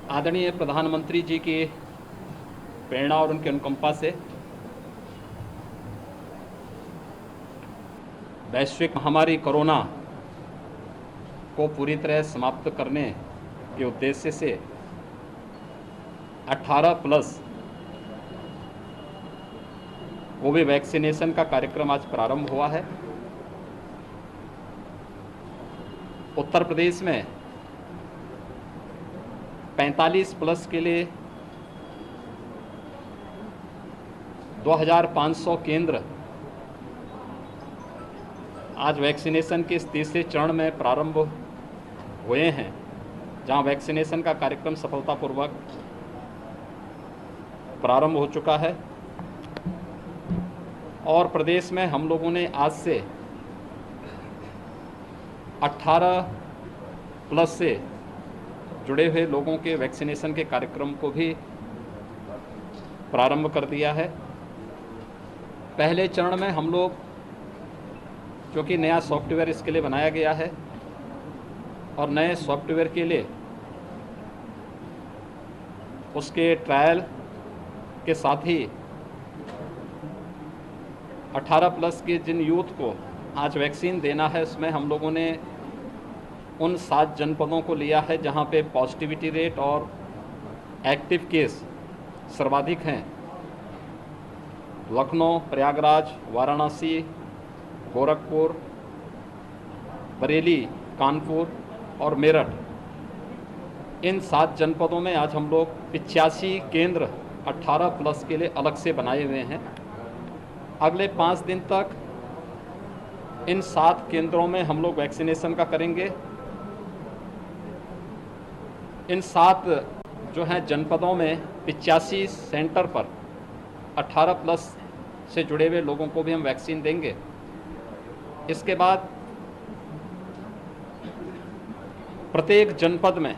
आदरणीय प्रधानमंत्री जी की प्रेरणा और उनके अनुकंपा से वैश्विक महामारी कोरोना को पूरी तरह समाप्त करने के उद्देश्य से 18 प्लस कोविड वैक्सीनेशन का कार्यक्रम आज प्रारंभ हुआ है। उत्तर प्रदेश में 45 प्लस के लिए 2500 केंद्र आज वैक्सीनेशन के इस तीसरे चरण में प्रारंभ हुए हैं, जहां वैक्सीनेशन का कार्यक्रम सफलतापूर्वक प्रारंभ हो चुका है। और प्रदेश में हम लोगों ने आज से 18 प्लस से जुड़े हुए लोगों के वैक्सीनेशन के कार्यक्रम को भी प्रारंभ कर दिया है। पहले चरण में हम लोग, क्योंकि नया सॉफ्टवेयर इसके लिए बनाया गया है और नए सॉफ्टवेयर के लिए उसके ट्रायल के साथ ही 18 प्लस के जिन यूथ को आज वैक्सीन देना है, उसमें हम लोगों ने उन 7 जनपदों को लिया है जहां पे पॉजिटिविटी रेट और एक्टिव केस सर्वाधिक हैं। लखनऊ, प्रयागराज, वाराणसी, गोरखपुर, बरेली, कानपुर और मेरठ, इन 7 जनपदों में आज हम लोग 85 केंद्र 18 प्लस के लिए अलग से बनाए हुए हैं। अगले 5 दिन तक इन 7 केंद्रों में हम लोग वैक्सीनेशन का करेंगे। इन 7 जो हैं जनपदों में 85 सेंटर पर 18 प्लस से जुड़े हुए लोगों को भी हम वैक्सीन देंगे। इसके बाद प्रत्येक जनपद में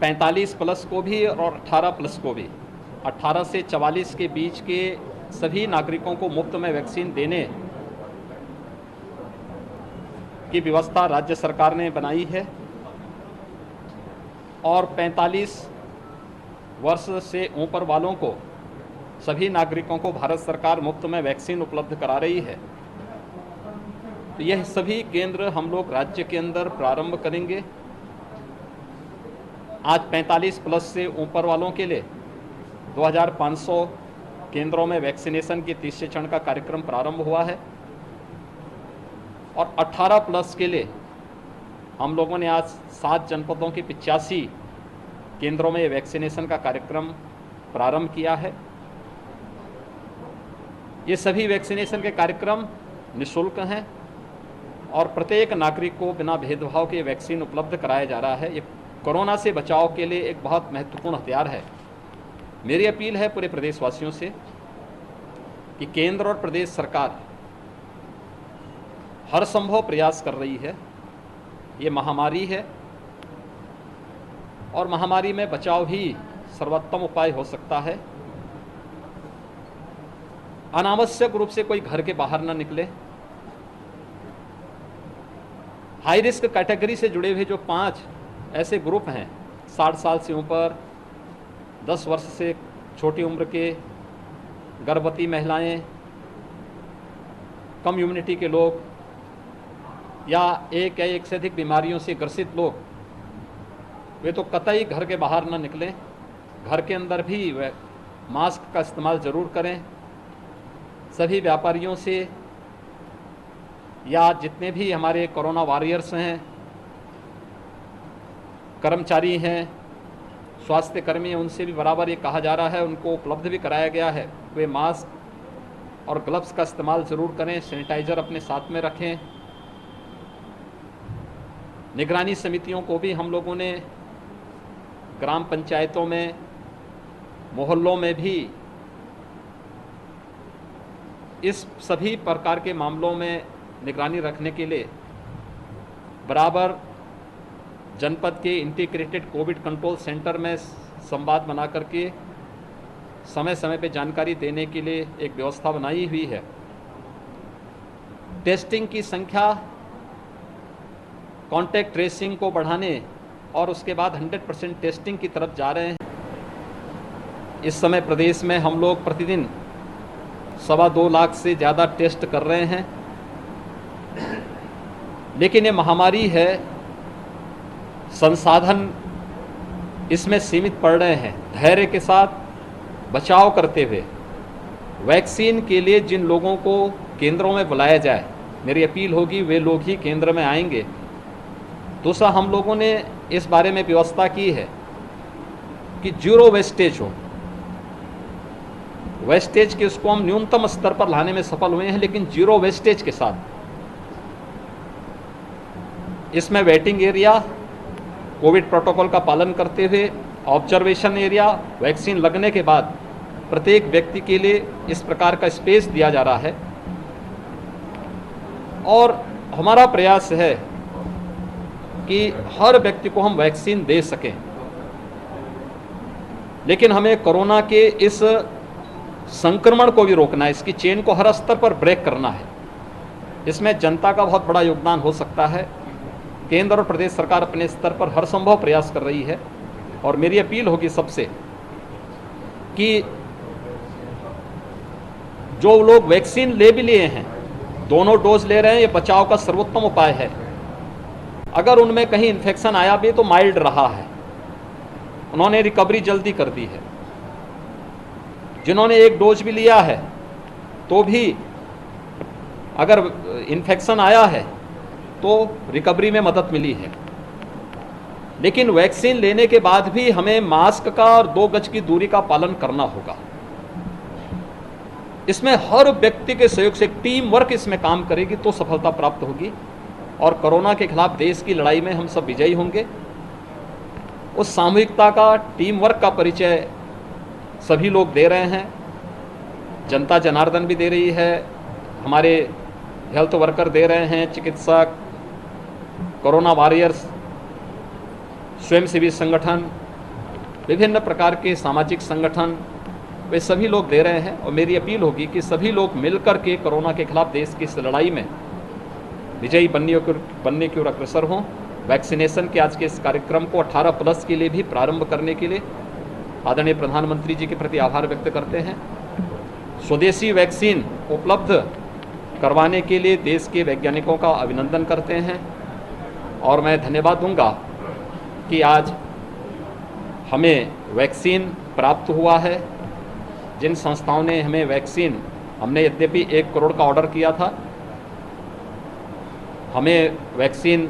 45 प्लस को भी और 18 प्लस को भी, 18 से 44 के बीच के सभी नागरिकों को मुफ्त में वैक्सीन देने की व्यवस्था राज्य सरकार ने बनाई है। और 45 वर्ष से ऊपर वालों को, सभी नागरिकों को भारत सरकार मुफ्त में वैक्सीन उपलब्ध करा रही है। तो यह सभी केंद्र हम लोग राज्य के अंदर प्रारंभ करेंगे। आज 45 प्लस से ऊपर वालों के लिए 2500 केंद्रों में वैक्सीनेशन के तीसरे चरण का कार्यक्रम प्रारंभ हुआ है। और 18 प्लस के लिए हम लोगों ने आज 7 जनपदों के 85 केंद्रों में वैक्सीनेशन का कार्यक्रम प्रारंभ किया है। ये सभी वैक्सीनेशन के कार्यक्रम निःशुल्क हैं और प्रत्येक नागरिक को बिना भेदभाव के वैक्सीन उपलब्ध कराया जा रहा है। ये कोरोना से बचाव के लिए एक बहुत महत्वपूर्ण हथियार है। मेरी अपील है पूरे प्रदेशवासियों से कि केंद्र और प्रदेश सरकार हर संभव प्रयास कर रही है। ये महामारी है और महामारी में बचाव ही सर्वोत्तम उपाय हो सकता है। अनावश्यक रूप से कोई घर के बाहर न निकले। हाई रिस्क कैटेगरी से जुड़े हुए जो 5 ऐसे ग्रुप हैं, 60 साल से ऊपर, 10 वर्ष से छोटी उम्र के, गर्भवती महिलाएं, कम इम्यूनिटी के लोग या एक या एक से अधिक बीमारियों से ग्रसित लोग, वे तो कतई घर के बाहर न निकलें। घर के अंदर भी वे मास्क का इस्तेमाल ज़रूर करें। सभी व्यापारियों से या जितने भी हमारे कोरोना वॉरियर्स हैं, कर्मचारी हैं, स्वास्थ्य कर्मी हैं, उनसे भी बराबर ये कहा जा रहा है, उनको उपलब्ध भी कराया गया है, वे मास्क और ग्लव्स का इस्तेमाल ज़रूर करें। सैनिटाइज़र अपने साथ में रखें। निगरानी समितियों को भी हम लोगों ने ग्राम पंचायतों में, मोहल्लों में भी इस सभी प्रकार के मामलों में निगरानी रखने के लिए बराबर जनपद के इंटीग्रेटेड कोविड कंट्रोल सेंटर में संवाद बना करके समय समय पे जानकारी देने के लिए एक व्यवस्था बनाई हुई है। टेस्टिंग की संख्या, कॉन्टैक्ट ट्रेसिंग को बढ़ाने और उसके बाद 100% टेस्टिंग की तरफ जा रहे हैं। इस समय प्रदेश में हम लोग प्रतिदिन 2.25 लाख से ज़्यादा टेस्ट कर रहे हैं, लेकिन ये महामारी है, संसाधन इसमें सीमित पड़ रहे हैं। धैर्य के साथ बचाव करते हुए वैक्सीन के लिए जिन लोगों को केंद्रों में बुलाया जाए, मेरी अपील होगी वे लोग ही केंद्र में आएंगे। दूसरा, हम लोगों ने इस बारे में व्यवस्था की है कि जीरो वेस्टेज हो। वेस्टेज के उसको हम न्यूनतम स्तर पर लाने में सफल हुए हैं, लेकिन जीरो वेस्टेज के साथ इसमें वेटिंग एरिया कोविड प्रोटोकॉल का पालन करते हुए, ऑब्जर्वेशन एरिया वैक्सीन लगने के बाद प्रत्येक व्यक्ति के लिए इस प्रकार का स्पेस दिया जा रहा है। और हमारा प्रयास है कि हर व्यक्ति को हम वैक्सीन दे सकें, लेकिन हमें कोरोना के इस संक्रमण को भी रोकना है, इसकी चेन को हर स्तर पर ब्रेक करना है। इसमें जनता का बहुत बड़ा योगदान हो सकता है। केंद्र और प्रदेश सरकार अपने स्तर पर हर संभव प्रयास कर रही है, और मेरी अपील होगी सबसे कि जो लोग वैक्सीन ले भी लिए हैं, दोनों डोज ले रहे हैं, ये बचाव का सर्वोत्तम उपाय है। अगर उनमें कहीं इन्फेक्शन आया भी तो माइल्ड रहा है, उन्होंने रिकवरी जल्दी कर दी है। जिन्होंने एक डोज भी लिया है तो भी अगर इन्फेक्शन आया है तो रिकवरी में मदद मिली है। लेकिन वैक्सीन लेने के बाद भी हमें मास्क का और 2 गज की दूरी का पालन करना होगा। इसमें हर व्यक्ति के सहयोग से टीम वर्क इसमें काम करेगी तो सफलता प्राप्त होगी, और कोरोना के खिलाफ देश की लड़ाई में हम सब विजयी होंगे। उस सामूहिकता का, टीम वर्क का परिचय सभी लोग दे रहे हैं। जनता जनार्दन भी दे रही है, हमारे हेल्थ वर्कर दे रहे हैं, चिकित्सक, कोरोना वॉरियर्स, स्वयंसेवी संगठन, विभिन्न प्रकार के सामाजिक संगठन, वे सभी लोग दे रहे हैं। और मेरी अपील होगी कि सभी लोग मिलकर के कोरोना के खिलाफ देश की इस लड़ाई में विजयी बनने की ओर अग्रसर हों। वैक्सीनेशन के आज के इस कार्यक्रम को 18+ के लिए भी प्रारंभ करने के लिए आदरणीय प्रधानमंत्री जी के प्रति आभार व्यक्त करते हैं। स्वदेशी वैक्सीन उपलब्ध करवाने के लिए देश के वैज्ञानिकों का अभिनंदन करते हैं, और मैं धन्यवाद दूंगा कि आज हमें वैक्सीन प्राप्त हुआ है। जिन संस्थाओं ने हमें वैक्सीन, हमने यद्यपि 1 करोड़ का ऑर्डर किया था, हमें वैक्सीन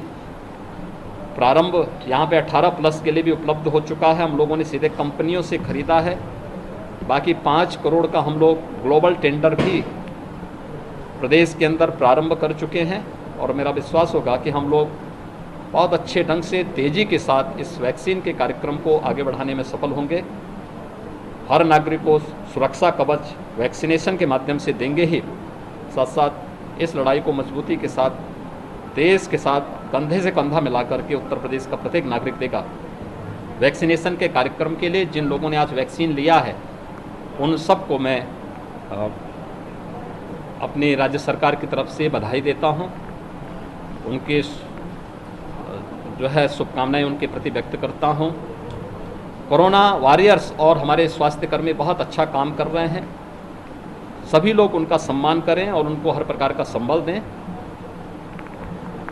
प्रारंभ यहाँ पे 18+ के लिए भी उपलब्ध हो चुका है। हम लोगों ने सीधे कंपनियों से खरीदा है। बाकी 5 करोड़ का हम लोग ग्लोबल टेंडर भी प्रदेश के अंदर प्रारंभ कर चुके हैं, और मेरा विश्वास होगा कि हम लोग बहुत अच्छे ढंग से, तेज़ी के साथ इस वैक्सीन के कार्यक्रम को आगे बढ़ाने में सफल होंगे। हर नागरिक को सुरक्षा कवच वैक्सीनेशन के माध्यम से देंगे ही, साथ साथ इस लड़ाई को मजबूती के साथ देश के साथ कंधे से कंधा मिलाकर के उत्तर प्रदेश का प्रत्येक नागरिक देगा। वैक्सीनेशन के कार्यक्रम के लिए जिन लोगों ने आज वैक्सीन लिया है, उन सबको मैं अपनी राज्य सरकार की तरफ से बधाई देता हूं। उनके जो है शुभकामनाएं उनके प्रति व्यक्त करता हूं। कोरोना वॉरियर्स और हमारे स्वास्थ्यकर्मी बहुत अच्छा काम कर रहे हैं। सभी लोग उनका सम्मान करें और उनको हर प्रकार का संबल दें।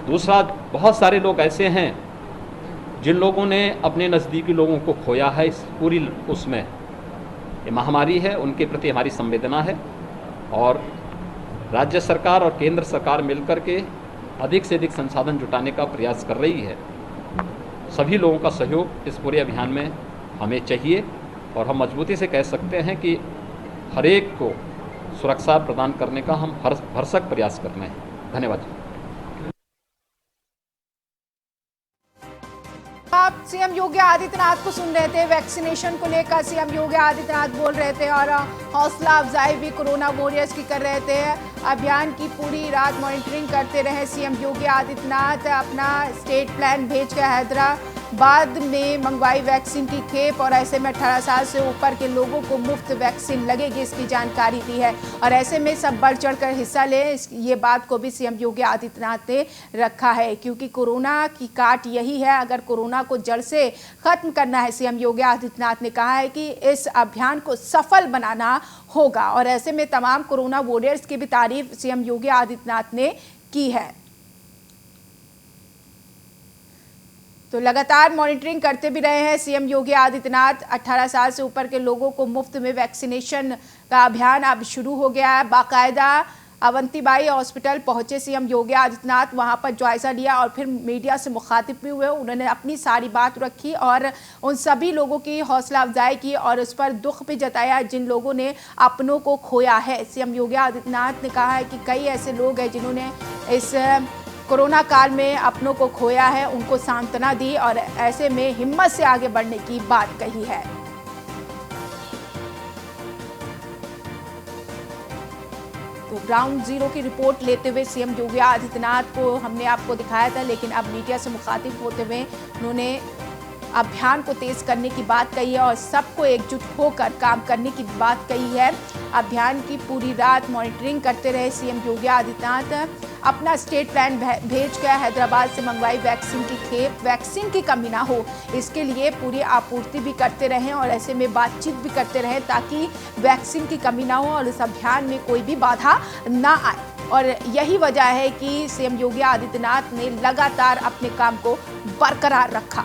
दूसरा, बहुत सारे लोग ऐसे हैं जिन लोगों ने अपने नज़दीकी लोगों को खोया है इस पूरी उसमें, ये महामारी है, उनके प्रति हमारी संवेदना है, और राज्य सरकार और केंद्र सरकार मिलकर के अधिक से अधिक संसाधन जुटाने का प्रयास कर रही है। सभी लोगों का सहयोग इस पूरे अभियान में हमें चाहिए, और हम मजबूती से कह सकते हैं कि हर एक को सुरक्षा प्रदान करने का हम भरसक प्रयास कर रहे हैं। धन्यवाद। आप सीएम योगी आदित्यनाथ को सुन रहे थे। वैक्सीनेशन को लेकर सीएम योगी आदित्यनाथ बोल रहे थे और हौसला अफजाई भी कोरोना वॉरियर्स की कर रहे थे। अभियान की पूरी रात मॉनिटरिंग करते रहे सीएम योगी आदित्यनाथ। अपना स्टेट प्लान भेज के बाद में मंगवाई वैक्सीन की खेप और ऐसे में 18 साल से ऊपर के लोगों को मुफ्त वैक्सीन लगेगी, इसकी जानकारी दी है। और ऐसे में सब बढ़ चढ़कर हिस्सा लें, ये बात को भी सीएम योगी आदित्यनाथ ने रखा है, क्योंकि कोरोना की काट यही है। अगर कोरोना को जड़ से खत्म करना है, सीएम योगी आदित्यनाथ ने कहा है कि इस अभियान को सफल बनाना होगा। और ऐसे में तमाम कोरोना वॉरियर्स की भी तारीफ सीएम योगी आदित्यनाथ ने की है। तो लगातार मॉनिटरिंग करते भी रहे हैं सीएम योगी आदित्यनाथ। 18 साल से ऊपर के लोगों को मुफ्त में वैक्सीनेशन का अभियान अब शुरू हो गया है। बाकायदा अवंतीबाई हॉस्पिटल पहुंचे सीएम योगी आदित्यनाथ, वहां पर जायजा लिया और फिर मीडिया से मुखातिब भी हुए। उन्होंने अपनी सारी बात रखी और उन सभी लोगों की हौसला अफजाई की और उस पर दुख भी जताया जिन लोगों ने अपनों को खोया है। सीएम योगी आदित्यनाथ ने कहा है कि कई ऐसे लोग हैं जिन्होंने इस कोरोना काल में अपनों को खोया है, उनको सांत्वना दी और ऐसे में हिम्मत से आगे बढ़ने की बात कही है। तो ग्राउंड जीरो की रिपोर्ट लेते हुए सीएम योगी आदित्यनाथ को हमने आपको दिखाया था, लेकिन अब मीडिया से मुखातिब होते हुए उन्होंने अभियान को तेज करने की बात कही है और सबको एकजुट होकर काम करने की बात कही है। अभियान की पूरी रात मॉनिटरिंग करते रहे सीएम योगी आदित्यनाथ। अपना स्टेट प्लान भेज कर हैदराबाद से मंगवाई वैक्सीन की खेप, वैक्सीन की कमी ना हो इसके लिए पूरी आपूर्ति भी करते रहें और ऐसे में बातचीत भी करते रहें ताकि वैक्सीन की कमी ना हो और इस अभियान में कोई भी बाधा ना आए। और यही वजह है कि सीएम योगी आदित्यनाथ ने लगातार अपने काम को बरकरार रखा।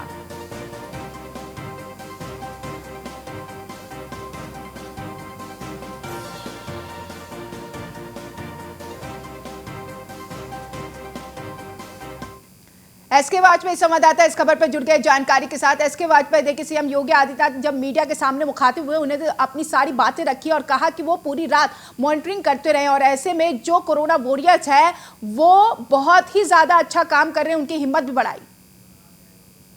एसके वाजपेयी संवाददाता इस खबर पर जुड़ गए जानकारी के साथ। एसके वाजपेयी, देखिए सीएम योगी आदित्यनाथ जब मीडिया के सामने मुखातिब हुए, उन्हें तो अपनी सारी बातें रखी और कहा कि वो पूरी रात मॉनिटरिंग करते रहे और ऐसे में जो कोरोना वॉरियर्स है वो बहुत ही ज्यादा अच्छा काम कर रहे हैं, उनकी हिम्मत भी बढ़ाई।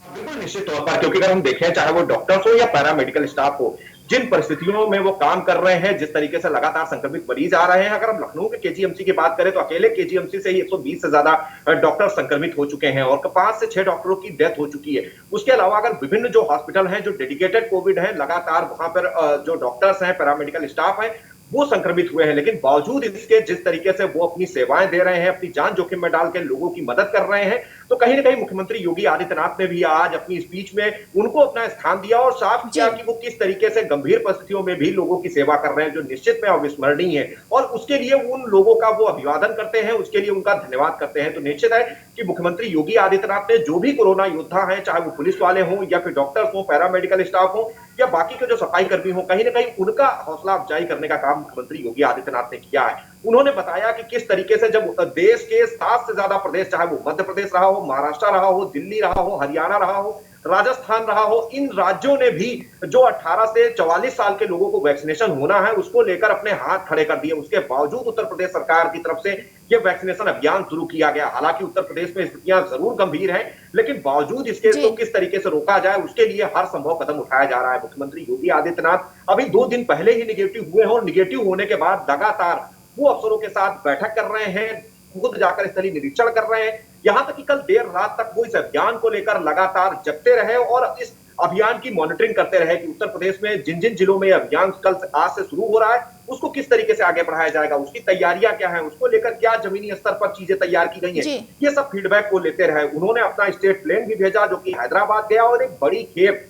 बिल्कुल निश्चित तौर पर, क्योंकि अगर हम देखें चाहे वो डॉक्टर्स हो या पैरामेडिकल स्टाफ हो, जिन परिस्थितियों में वो काम कर रहे हैं, जिस तरीके से लगातार संक्रमित मरीज आ रहे हैं। अगर हम लखनऊ के केजीएमसी की बात करें तो अकेले केजीएमसी से ही 120 से ज्यादा डॉक्टर संक्रमित हो चुके हैं और 5 से 6 डॉक्टरों की डेथ हो चुकी है। उसके अलावा अगर विभिन्न जो हॉस्पिटल हैं जो डेडिकेटेड कोविड है, लगातार वहां पर जो डॉक्टर्स हैं, पैरामेडिकल स्टाफ है, वो संक्रमित हुए हैं, लेकिन बावजूद इसके जिस तरीके से वो अपनी सेवाएं दे रहे हैं, अपनी जान जोखिम में डाल के लोगों की मदद कर रहे हैं, तो कहीं ना कहीं मुख्यमंत्री योगी आदित्यनाथ ने भी आज अपनी स्पीच में उनको अपना स्थान दिया और साफ किया कि वो किस तरीके से गंभीर परिस्थितियों में भी लोगों की सेवा कर रहे हैं, जो निश्चित में अविस्मरणीय है। और उसके लिए उन लोगों का वो अभिवादन करते हैं, उसके लिए उनका धन्यवाद करते हैं। तो निश्चित है कि मुख्यमंत्री योगी आदित्यनाथ ने जो भी कोरोना योद्धा हैं, चाहे वो पुलिस वाले हों या फिर डॉक्टर्स हों, पैरामेडिकल स्टाफ हों या बाकी के जो सफाई कर्मी हो, कहीं ना कहीं उनका हौसला अफजाई करने का काम मुख्यमंत्री योगी आदित्यनाथ ने किया है। उन्होंने बताया कि किस तरीके से जब देश के 7 से ज्यादा प्रदेश, चाहे वो मध्य प्रदेश रहा हो, महाराष्ट्र रहा हो, दिल्ली रहा हो, हरियाणा रहा हो, राजस्थान रहा हो, इन राज्यों ने भी जो 18 से 44 साल के लोगों को वैक्सीनेशन होना है उसको लेकर अपने हाथ खड़े कर दिए। उसके बावजूद उत्तर प्रदेश सरकार की तरफ से यह वैक्सीनेशन अभियान शुरू किया गया। हालांकि उत्तर प्रदेश में स्थितियां जरूर गंभीर हैं, लेकिन बावजूद इसके तो किस तरीके से रोका जाए उसके लिए हर संभव कदम उठाया जा रहा है। मुख्यमंत्री योगी आदित्यनाथ अभी 2 दिन पहले ही निगेटिव हुए हैं और निगेटिव होने के बाद लगातार वो अफसरों के साथ बैठक कर रहे हैं, खुद जाकर स्थलीय निरीक्षण कर रहे हैं। यहां तक कि कल देर रात तक वो इस अभियान को लेकर लगातार जगते रहे और इस अभियान की मॉनिटरिंग करते रहे कि उत्तर प्रदेश में जिन जिन जिलों में यह अभियान कल से आज से शुरू हो रहा है उसको किस तरीके से आगे बढ़ाया जाएगा, उसकी तैयारियां क्या हैं, उसको लेकर क्या जमीनी स्तर पर चीजें तैयार की गई हैं, ये सब फीडबैक को लेते रहे। उन्होंने अपना स्टेट प्लेन भी भेजा जो कि हैदराबाद गया और एक बड़ी खेप।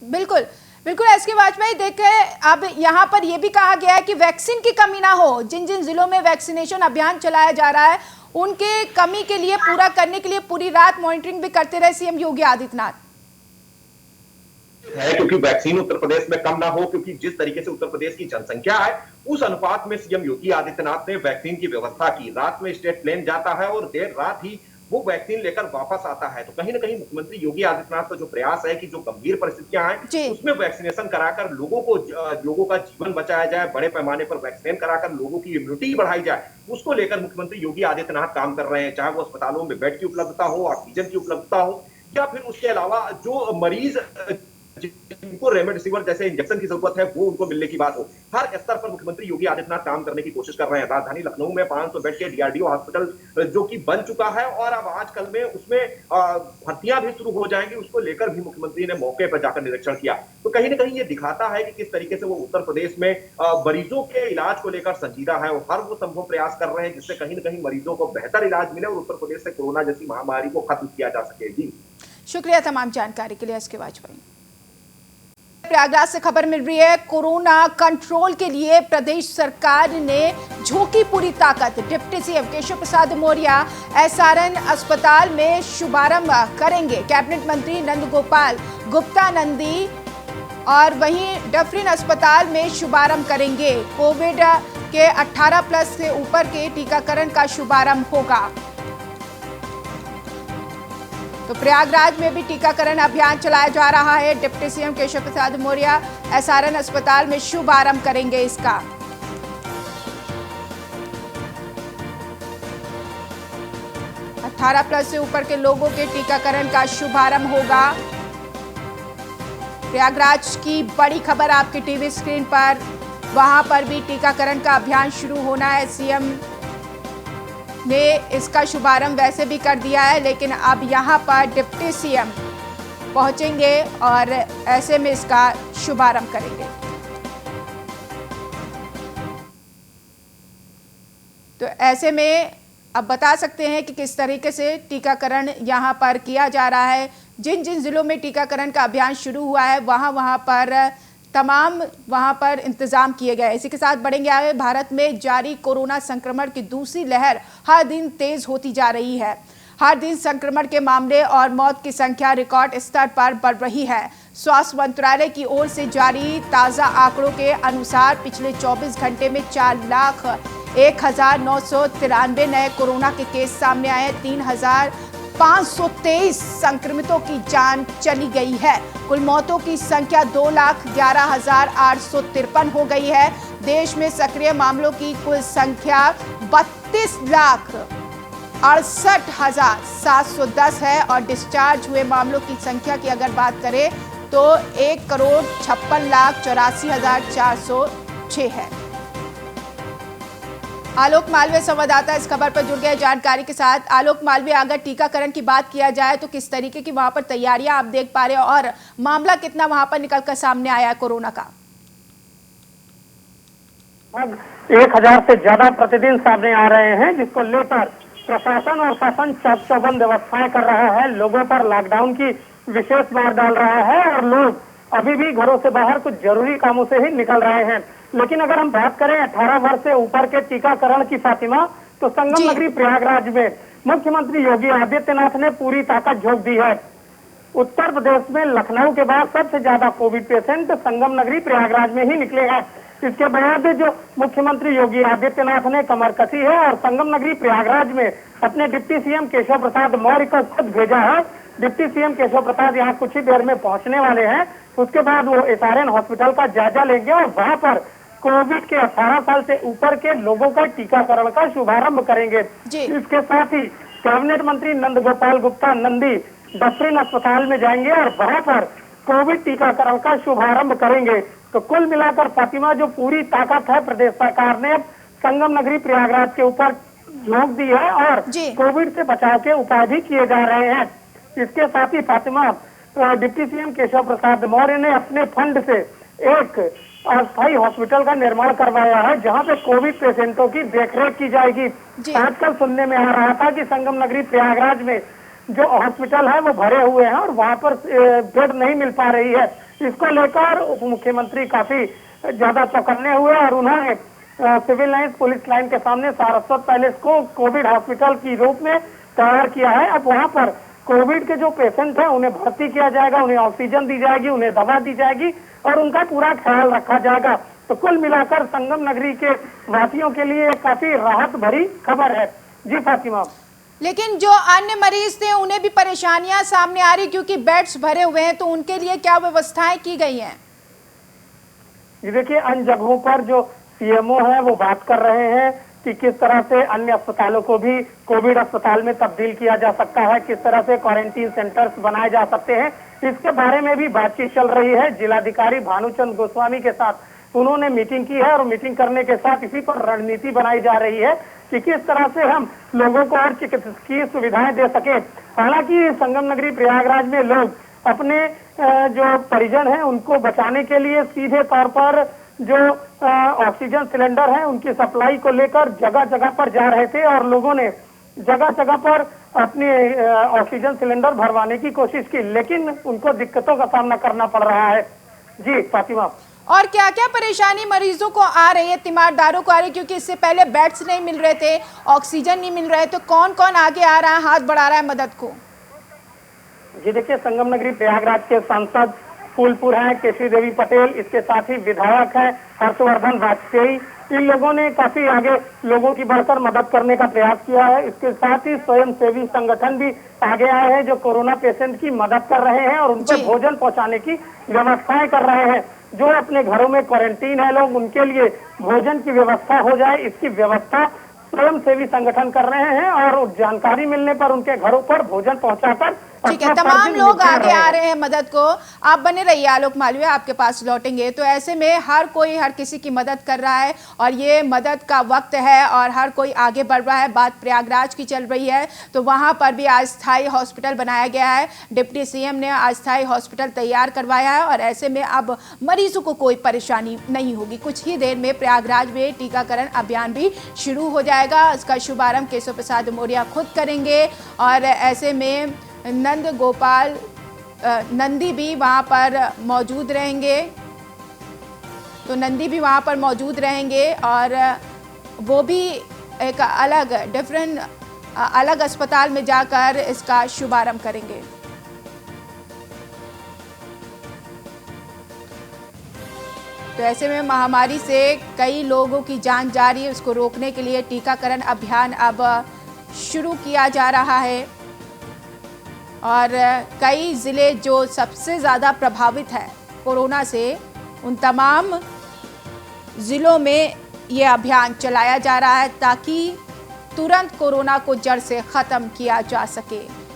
बिल्कुल बिल्कुल एसके वाजपेयी, देखें अब यहाँ पर यह भी कहा गया है कि वैक्सीन की कमी ना हो। जिन जिन जिलों में वैक्सीनेशन अभियान चलाया जा रहा है उनके कमी के लिए पूरा करने के लिए पूरी रात मॉनिटरिंग भी करते रहे सीएम योगी आदित्यनाथ है, क्योंकि वैक्सीन उत्तर प्रदेश में कम ना हो, क्योंकि जिस तरीके से उत्तर प्रदेश की जनसंख्या है उस अनुपात में सीएम योगी आदित्यनाथ ने वैक्सीन की व्यवस्था की। रात में स्टेट प्लेन जाता है और देर रात ही वो वैक्सीन लेकर वापस आता है। तो कहीं ना कहीं मुख्यमंत्री योगी आदित्यनाथ का जो प्रयास है कि जो गंभीर परिस्थितियां हैं उसमें वैक्सीनेशन कराकर लोगों का जीवन बचाया जाए, बड़े पैमाने पर वैक्सीन कराकर लोगों की इम्यूनिटी बढ़ाई जाए, उसको लेकर मुख्यमंत्री योगी आदित्यनाथ काम कर रहे हैं। चाहे वो अस्पतालों में बेड की उपलब्धता हो, ऑक्सीजन की उपलब्धता हो या फिर उसके अलावा जो मरीज जिनको रेमडेसिविर जैसे इंजेक्शन की जरूरत है वो उनको मिलने की बात हो। हर स्तर पर मुख्यमंत्री योगी आदित्यनाथ काम करने की कोशिश कर रहे हैं। राजधानी लखनऊ में 500 बेड के डीआरडीओ हॉस्पिटल जो कि बन चुका है और अब आजकल में उसमें भर्तियां भी शुरू हो जाएंगी, उसको लेकर भी मुख्यमंत्री ने मौके पर जाकर निरीक्षण किया। तो कहीं ना कहीं ये दिखाता है कि किस तरीके से वो उत्तर प्रदेश में मरीजों के इलाज को लेकर संजीदा है और हर वो संभव प्रयास कर रहे हैं जिससे कहीं ना कहीं मरीजों को बेहतर इलाज मिले और उत्तर प्रदेश से कोरोना जैसी महामारी को खत्म किया जा सके। जी शुक्रिया तमाम जानकारी के लिए एसके वाजपेयी। प्रयागराज से खबर मिल रही है, कोरोना कंट्रोल के लिए प्रदेश सरकार ने झोंकी पूरी ताकत। Deputy CM Keshav Prasad Maurya SRN अस्पताल में शुभारंभ करेंगे। कैबिनेट मंत्री नंदगोपाल गुप्ता नंदी और वहीं डफरिन अस्पताल में शुभारंभ करेंगे। कोविड के 18+ से ऊपर के टीकाकरण का शुभारंभ होगा। तो प्रयागराज में भी टीकाकरण अभियान चलाया जा रहा है। Deputy CM Keshav Prasad Maurya SRN अस्पताल में शुभारंभ करेंगे इसका। अठारह प्लस से ऊपर के लोगों के टीकाकरण का शुभारंभ होगा। प्रयागराज की बड़ी खबर आपकी टीवी स्क्रीन पर, वहां पर भी टीकाकरण का अभियान शुरू होना है। सीएम ने इसका शुभारंभ वैसे भी कर दिया है, लेकिन अब यहां पर डिप्टी सीएम पहुंचेंगे और ऐसे में इसका शुभारंभ करेंगे। तो ऐसे में अब बता सकते हैं कि किस तरीके से टीकाकरण यहां पर किया जा रहा है। जिन जिन जिलों में टीकाकरण का अभियान शुरू हुआ है वहां पर तमाम इंतजाम किए गए। इसी के साथ बढ़ेंगे आगे। भारत में जारी कोरोना संक्रमण की दूसरी लहर हर दिन तेज होती जा रही है। हर दिन संक्रमण के मामले और मौत की संख्या रिकॉर्ड स्तर पर बढ़ रही है। स्वास्थ्य मंत्रालय की ओर से जारी ताज़ा आंकड़ों के अनुसार पिछले 24 घंटे में 4,01,993 नए कोरोना के केस सामने आए। 3,523 संक्रमितों की जान चली गई है। कुल मौतों की संख्या 2,11,853 हो गई है। देश में सक्रिय मामलों की कुल संख्या 32,68,710 है और डिस्चार्ज हुए मामलों की संख्या की अगर बात करें तो 1,56,84,406 है। आलोक मालवीय संवाददाता इस खबर पर जुड़ गए जानकारी के साथ। आलोक मालवीय, अगर टीकाकरण की बात किया जाए तो किस तरीके की वहां पर तैयारियां आप देख पा रहे हो और मामला कितना वहां पर निकलकर सामने आया है कोरोना का? 1,000 से ज्यादा प्रतिदिन सामने आ रहे हैं, जिसको लेकर प्रशासन और शासन चाक-चौबंद व्यवस्थाएं कर रहा है। लोगों पर लॉकडाउन की विशेष मार डाल रहा है और लोग अभी भी घरों से बाहर कुछ जरूरी कामों से ही निकल रहे हैं। लेकिन अगर हम बात करें 18 वर्ष से ऊपर के टीकाकरण की, फातिमा, तो संगम नगरी प्रयागराज में मुख्यमंत्री योगी आदित्यनाथ ने पूरी ताकत झोंक दी है। उत्तर प्रदेश में लखनऊ के बाद सबसे ज्यादा कोविड पेशेंट संगम नगरी प्रयागराज में ही निकले हैं। इसके बाद जो मुख्यमंत्री योगी आदित्यनाथ ने कमर कसी है और संगम नगरी प्रयागराज में अपने डिप्टी सीएम केशव प्रसाद मौर्य को खुद भेजा है। डिप्टी सीएम केशव प्रसाद यहाँ कुछ ही देर में पहुंचने वाले हैं। उसके बाद वो एसआरएन हॉस्पिटल का जायजा लेंगे और वहां पर कोविड के 18 साल से ऊपर के लोगों का टीकाकरण का शुभारंभ करेंगे। इसके साथ ही कैबिनेट मंत्री नंदगोपाल गुप्ता नंदी डफरिन अस्पताल में जाएंगे और वहां पर कोविड टीकाकरण का शुभारंभ करेंगे। तो कुल मिलाकर फातिमा, जो पूरी ताकत है प्रदेश सरकार ने संगम नगरी प्रयागराज के ऊपर झोंक दी है और कोविड से बचाव के उपाय भी किए जा रहे हैं। इसके साथ ही फातिमा, डिप्टी सीएम केशव प्रसाद मौर्य ने अपने फंड से एक अस्थायी हॉस्पिटल का निर्माण करवाया है, जहां पे कोविड पेशेंटों की देखरेख की जाएगी। आजकल सुनने में आ रहा था कि संगम नगरी प्रयागराज में जो हॉस्पिटल है वो भरे हुए हैं और वहां पर बेड नहीं मिल पा रही है। इसको लेकर उप मुख्यमंत्री काफी ज्यादा चौकन्ने हुए और उन्होंने सिविल लाइन्स पुलिस लाइन के सामने सारस्वत पैलेस को कोविड हॉस्पिटल की रूप में तैयार किया है। अब वहां पर कोविड के जो पेशेंट हैं उन्हें भर्ती किया जाएगा, उन्हें ऑक्सीजन दी जाएगी, उन्हें दवा दी जाएगी और उनका पूरा ख्याल रखा जाएगा। तो कुल मिलाकर संगम नगरी के वासियों के लिए काफी राहत भरी खबर है। जी फातिमा। लेकिन जो अन्य मरीज थे उन्हें भी परेशानियां सामने आ रही क्योंकि बेड्स भरे हुए हैं, तो उनके लिए क्या व्यवस्थाएं की गई हैं? ये देखिए, अन्य जगहों पर जो सीएमओ है वो बात कर रहे हैं कि किस तरह से अन्य अस्पतालों को भी कोविड अस्पताल में तब्दील किया जा सकता है, किस तरह से क्वारंटीन सेंटर्स बनाए जा सकते हैं, इसके बारे में भी बातचीत चल रही है। जिलाधिकारी भानुचंद गोस्वामी के साथ उन्होंने मीटिंग की है और मीटिंग करने के साथ इसी पर रणनीति बनाई जा रही है कि किस तरह से हम लोगों को और चिकित्सकीय सुविधाएं दे सके। हालांकि संगम नगरी प्रयागराज में लोग अपने जो परिजन हैं उनको बचाने के लिए सीधे तौर पर जो ऑक्सीजन सिलेंडर है उनकी सप्लाई को लेकर जगह जगह पर जा रहे थे और लोगों ने जगह जगह पर अपने ऑक्सीजन सिलेंडर भरवाने की कोशिश की, लेकिन उनको दिक्कतों का सामना करना पड़ रहा है। जी फातिमा, और क्या क्या परेशानी मरीजों को आ रही है, तीमारदारों को आ रही है, क्योंकि इससे पहले बेड्स नहीं मिल रहे थे, ऑक्सीजन नहीं मिल रहे, तो कौन कौन आगे आ रहा है, हाथ बढ़ा रहा है मदद को? जी देखिए, संगम नगरी प्रयागराज के सांसद फूलपुर हैं केशरी देवी पटेल, इसके साथ ही विधायक हैं हर्षवर्धन वाजपेयी, इन लोगों ने काफी आगे लोगों की बढ़कर मदद करने का प्रयास किया है। इसके साथ ही स्वयंसेवी संगठन भी आगे आए हैं जो कोरोना पेशेंट की मदद कर रहे हैं और उनको भोजन पहुंचाने की व्यवस्थाएं कर रहे हैं। जो अपने घरों में क्वारंटीन है लोग, उनके लिए भोजन की व्यवस्था हो जाए, इसकी व्यवस्था स्वयंसेवी संगठन कर रहे हैं और जानकारी मिलने पर उनके घरों पर भोजन पहुंचाकर ठीक है, तमाम लोग आगे आ रहे हैं मदद को। आप बने रहिए, आलोक मालवीय आपके पास लौटेंगे। तो ऐसे में हर कोई हर किसी की मदद कर रहा है और ये मदद का वक्त है और हर कोई आगे बढ़ रहा है। बात प्रयागराज की चल रही है तो वहां पर भी अस्थायी हॉस्पिटल बनाया गया है, डिप्टी सीएम ने अस्थायी हॉस्पिटल तैयार करवाया है और ऐसे में अब मरीजों को कोई परेशानी नहीं होगी। कुछ ही देर में प्रयागराज में टीकाकरण अभियान भी शुरू हो जाएगा। इसका शुभारंभ केशव प्रसाद मौर्य खुद करेंगे और ऐसे में नंदी भी वहाँ पर मौजूद रहेंगे, तो नंदी भी वहाँ पर मौजूद रहेंगे और वो भी एक अलग अस्पताल में जाकर इसका शुभारंभ करेंगे। तो ऐसे में महामारी से कई लोगों की जान जा रही है, उसको रोकने के लिए टीकाकरण अभियान अब शुरू किया जा रहा है और कई ज़िले जो सबसे ज़्यादा प्रभावित है कोरोना से, उन तमाम ज़िलों में ये अभियान चलाया जा रहा है ताकि तुरंत कोरोना को जड़ से ख़त्म किया जा सके।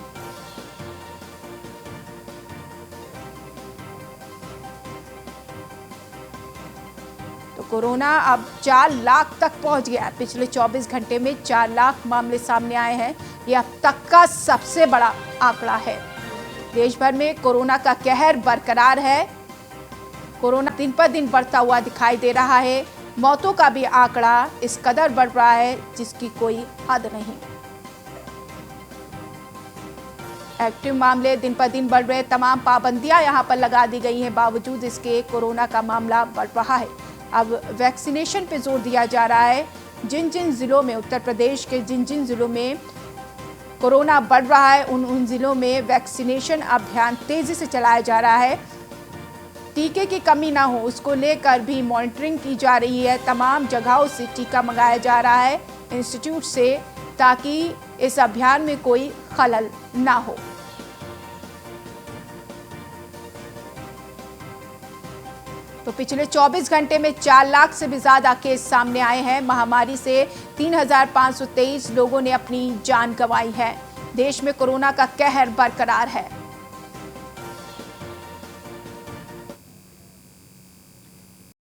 तो कोरोना अब 4 लाख तक पहुंच गया है। पिछले 24 घंटे में 4 लाख मामले सामने आए हैं। यह अब तक का सबसे बड़ा आंकड़ा है। देश भर में कोरोना का कहर बरकरार है। कोरोना दिन पर दिन बढ़ता हुआ दिखाई दे रहा है। मौतों का भी आंकड़ा इस कदर बढ़ रहा है जिसकी कोई हद नहीं। एक्टिव मामले दिन पर दिन बढ़ रहे, तमाम पाबंदियां यहां पर लगा दी गई हैं, बावजूद इसके कोरोना का मामला बढ़ रहा है। अब वैक्सीनेशन पे जोर दिया जा रहा है। जिन जिन जिलों में, उत्तर प्रदेश के जिन जिन जिलों में कोरोना बढ़ रहा है उन जिलों में वैक्सीनेशन अभियान तेजी से चलाया जा रहा है। टीके की कमी ना हो उसको लेकर भी मॉनिटरिंग की जा रही है। तमाम जगहों से टीका मंगाया जा रहा है इंस्टीट्यूट से, ताकि इस अभियान में कोई खलल ना हो। तो पिछले 24 घंटे में 4 लाख से भी ज्यादा केस सामने आए हैं। महामारी से 3523 लोगों ने अपनी जान गंवाई है। देश में कोरोना का कहर बरकरार है।